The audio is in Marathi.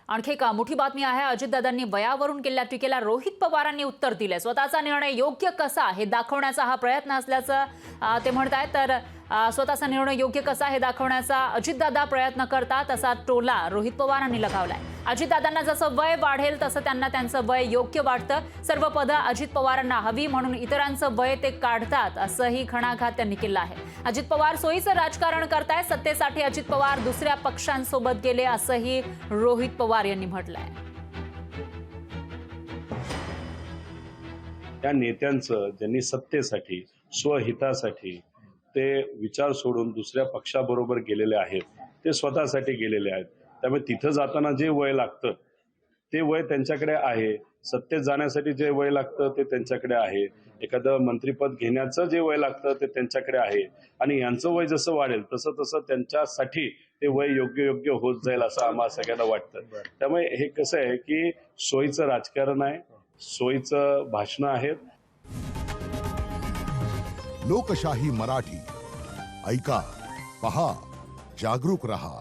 आणखी एक मोठी बातमी आहे। अजितदादांनी वयावरून केलेल्या टीकेला रोहित पवारांनी उत्तर दिले। स्वतःचा निर्णय योग्य कसा हे दाखवण्याचा हा प्रयत्न असल्याचं ते म्हणतात। तर स्वतःचा निर्णय योग्य कसा हे दाखवण्याचा अजितदादा प्रयत्न करतात असा टोला रोहित पवारांनी लगावलाय। अजितदादांना जसं वय वाढेल तसं त्यांना त्यांचं वय योग्य वाटतं। सर्व पदं अजित पवारांना हवी म्हणून इतरांचं वय ते काढतात असंही घणाघात त्यांनी केला आहे। अजित पवार सोयीचं राजकारण करतायत। सत्तेसाठी अजित पवार दुसऱ्या पक्षांसोबत गेले असंही रोहित पवार यांनी म्हटलंय। त्या नेत्यांचं ज्यांनी सत्तेसाठी स्वहितासाठी ते विचार सोडून दुसऱ्या पक्षाबरोबर गेलेले आहेत, ते स्वतःसाठी गेलेले आहेत। त्यामुळे तिथं जाताना जे वय लागतं ते वय त्यांच्याकडे आहे। सत्तेत जाण्यासाठी जे वय लागतं ते त्यांच्याकडे आहे। एखादं मंत्रिपद घेण्याचं जे वय लागतं ते त्यांच्याकडे आहे। आणि यांचं वय जसं वाढेल तसं तसं त्यांच्यासाठी ते वय योग्य होत जाईल असं आम्हाला सगळ्यांना वाटतं। त्यामुळे हे कसं आहे की सोयीचं राजकारण आहे, सोयीचं भाषणं आहेत। लोकशाही मराठी ऐका, पहा, जागरूक रहा।